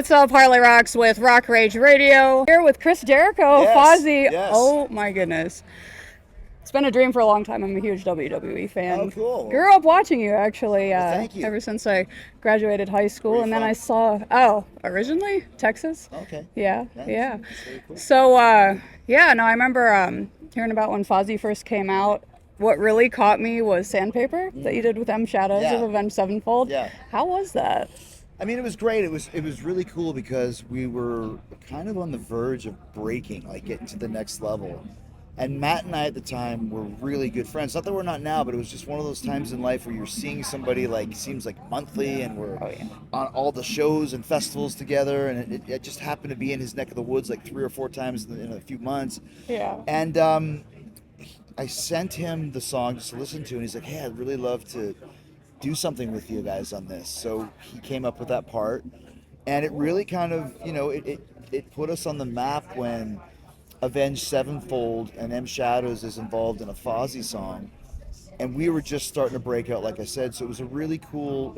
What's up, Harley Roxx with Rock Rage Radio. Here with Chris Jericho, Yes, Fozzy. yes. Oh my goodness. It's been a dream for a long time. I'm a huge WWE fan. Oh, cool. Grew up watching you, actually, thank you. ever since I graduated high school. Where you And then from? I saw, originally Texas. Okay. Yeah, Nice. yeah. That's very cool. So, I remember hearing about when Fozzy first came out. What really caught me was Sandpaper that you did with M Shadows Yeah. of Avenged Sevenfold. Yeah. How was that? I mean, it was great. It was really cool because we were kind of on the verge of breaking, like getting to the next level. And Matt and I at the time were really good friends. Not that we're not now, but it was just one of those times in life where you're seeing somebody like seems like monthly, and we're on all the shows and festivals together. And it just happened to be in his neck of the woods like 3 or 4 times in a few months. Yeah. And I sent him the song just to listen to, and he's like, "Hey, I'd really love to do something with you guys on this." So he came up with that part, and it really kind of, it put us on the map when Avenged Sevenfold and M Shadows is involved in a Fozzy song, and we were just starting to break out, like I said. So it was a really cool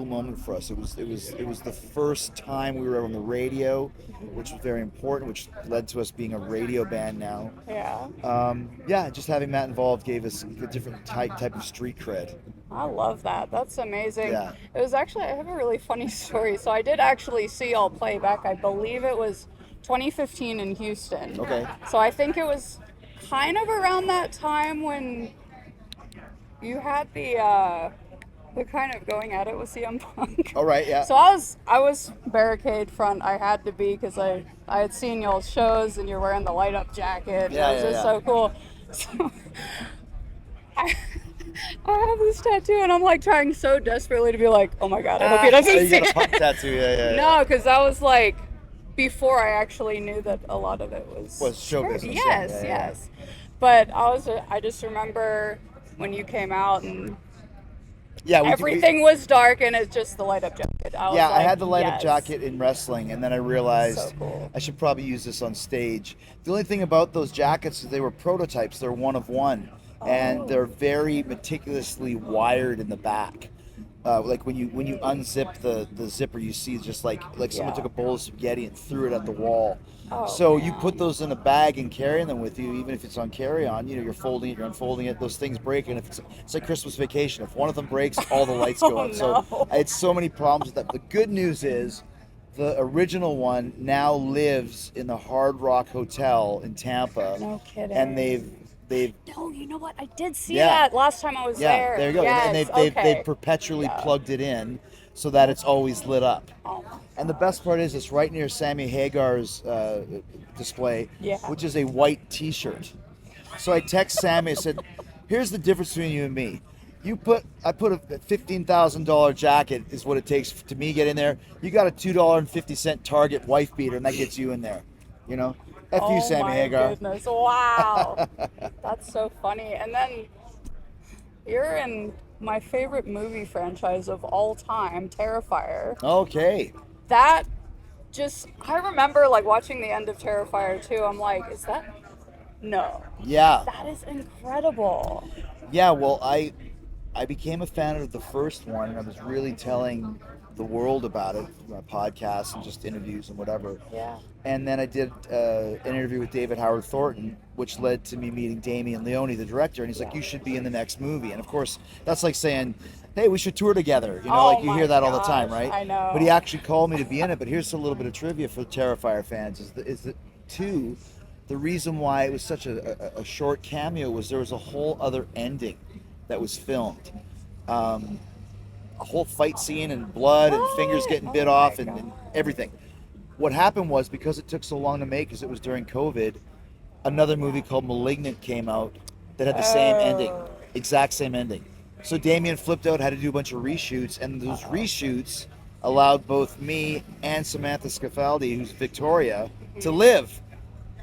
moment for us. It was the first time we were on the radio, which was very important, which led to us being a radio band now. Yeah. Just having Matt involved gave us a different type of street cred. I love that. That's amazing. Yeah. It was actually, I have a really funny story. So I did actually see y'all play back, I believe it was 2015 in Houston. Okay. So I think it was kind of around that time when you had the kind of going at it with CM Punk. All right, yeah. So I was barricade front. I had to be because I had seen y'all's shows and you're wearing the light up jacket. Yeah, It was yeah, just yeah. so cool. So I have this tattoo and I'm like trying so desperately to be like, oh my god, I hope he doesn't You see got a it. Punk tattoo, yeah. No, because that was like before I actually knew that a lot of it was show business. Yes, Yeah. yes. But I just remember when you came out and Yeah, everything was dark and it's just the light up jacket. I had the light up yes. jacket in wrestling, and then I realized So cool. I should probably use this on stage. The only thing about those jackets is they were prototypes. They're one of one, and they're very meticulously wired in the back. Like when you unzip the zipper, you see just like someone took a bowl of spaghetti and threw it at the wall. So you put those in a bag and carrying them with you, even if it's on carry-on. You're folding it, you're unfolding it. Those things break, and if it's like Christmas Vacation. If one of them breaks, all the lights go out. No. So I had so many problems with that. The good news is, the original one now lives in the Hard Rock Hotel in Tampa. No kidding. And they've No, you know what? I did see Yeah. that last time I was yeah, there. there you go. Yes, And they've okay. perpetually plugged it in so that it's always lit up. Oh, And the best part is it's right near Sammy Hagar's display, Yeah. which is a white T-shirt. So I text Sammy, I said, "Here's the difference between you and me. I put a $15,000 jacket is what it takes to me get in there. You got a $2.50 Target wife beater, and that gets you in there. F you, Sammy my Hagar." goodness. Wow. That's so funny. And then you're in my favorite movie franchise of all time, Terrifier. Okay. That I remember like watching the end of Terrifier 2. I'm like, is that? No. Yeah. That is incredible. Yeah, well, I became a fan of the first one, and I was really telling the world about it through my podcasts and just interviews and whatever. Yeah. And then I did an interview with David Howard Thornton, which led to me meeting Damien Leone, the director, and he's like, "You should be in the next movie." And of course, that's like saying, "Hey, we should tour together." Like you my hear that all the gosh, time, right? I know. But he actually called me to be in it. But here's a little bit of trivia for the Terrifier fans: is that two, the reason why it was such a short cameo was there was a whole other ending that was filmed. A whole fight scene and blood and fingers getting bit off and everything. What happened was, because it took so long to make, because it was during COVID, another movie called Malignant came out that had the same ending, exact same ending. So Damien flipped out, had to do a bunch of reshoots, and those reshoots allowed both me and Samantha Scafaldi, who's Victoria, to live.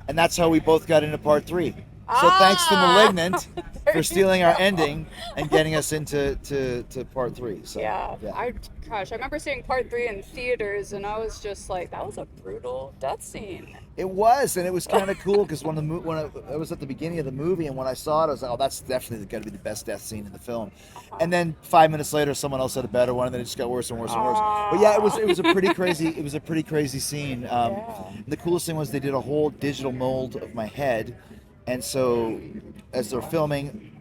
And that's how we both got into part 3. So thanks to Ah, Malignant there for you stealing our go. ending and getting us into to part 3. So Yeah, yeah. gosh, I remember seeing part 3 in theaters, and I was just like, that was a brutal death scene. It was, and it was kind of cool because when I was at the beginning of the movie, and when I saw it, I was like, "Oh, that's definitely going to be the best death scene in the film." And then 5 minutes later, someone else had a better one, and then it just got worse and worse and worse. But yeah, Ah, it was a pretty crazy scene. yeah. The coolest thing was they did a whole digital mold of my head, and so as they're filming,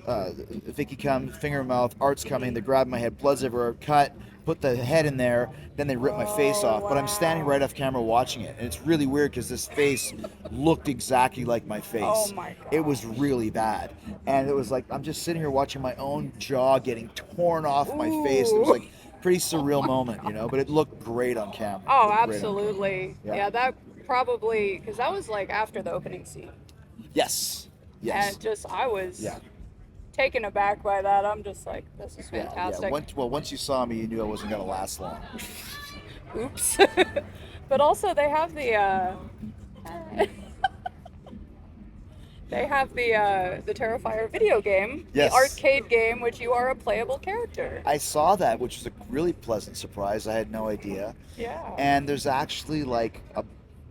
Vicky comes, finger in mouth, Art's coming, they grab my head, blood's everywhere, cut, put the head in there, then they rip my face Oh, off. But I'm standing wow. right off camera watching it, and it's really weird because this face looked exactly like my Oh face. my It was gosh. really bad, and it was like I'm just sitting here watching my own jaw getting torn off my face. It was Ooh. like pretty Oh surreal my moment, god. but it looked great on camera. It Oh, looked great on camera. absolutely. Yeah. Yeah, that probably, because that was like after the opening scene. Yes. Yes. And just, I was Yeah. taken aback by that. I'm just like, this is Yeah. Yeah. fantastic. Once you saw me, you knew I wasn't gonna last long. Oops. But also, they have the Terrifier video game, Yes. the arcade game, which you are a playable character. I saw that, which was a really pleasant surprise. I had no idea. Yeah. And there's actually like a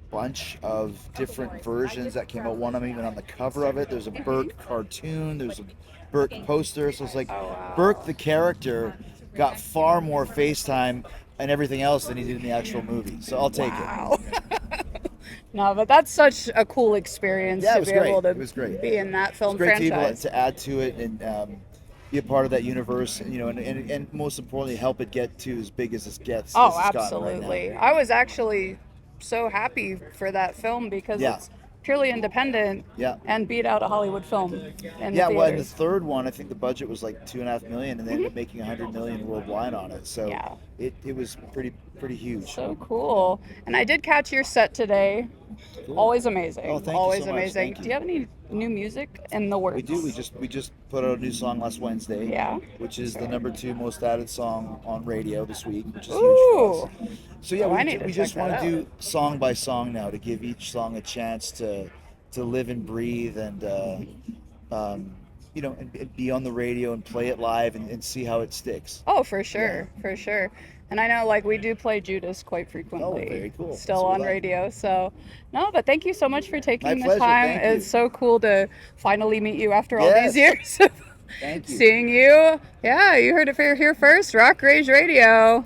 bunch of different versions that came out. One of them even on the cover of it. There's a Burke cartoon. There's a Burke poster. So it's like Oh, wow. Burke the character got far more FaceTime and everything else than he did in the actual movie. So I'll take it. Wow. No, but that's such a cool experience Yeah, it to was be great. able to It was great. be in that It's film great to be able franchise. to add to it and be a part of that universe, and most importantly, help it get to as big as it gets. Oh, as it's gotten absolutely. Right now. I was actually so happy for that film because Yeah. it's purely independent Yeah. and beat out a Hollywood film in Yeah, the well, and the theaters. third one, I think the budget was like 2.5 million, and they ended up making 100 million worldwide on it. So Yeah. it was pretty huge. So cool. And I did catch your set today. Cool. Always amazing. Oh, thank you Always so much. amazing. Thank you. Do you have any new music in the works? We do. We just put out a new song last Wednesday. Yeah. Which is the #2 most added song on radio this week, which is huge Ooh. for us. So yeah, Oh, I need to we check just that want to do out. song by song now to give each song a chance to live and breathe and and be on the radio and play it live and see how it sticks. Oh, for sure, for sure. And I know, like, we do play Judas quite frequently. Oh, very cool. Still So on will I. radio. So, no, but thank you so much for taking My the pleasure, time. thank you. It's so cool to finally meet you after all Yes. these years of Thank you. seeing you. Yeah, you heard it here first. Rock Rage Radio.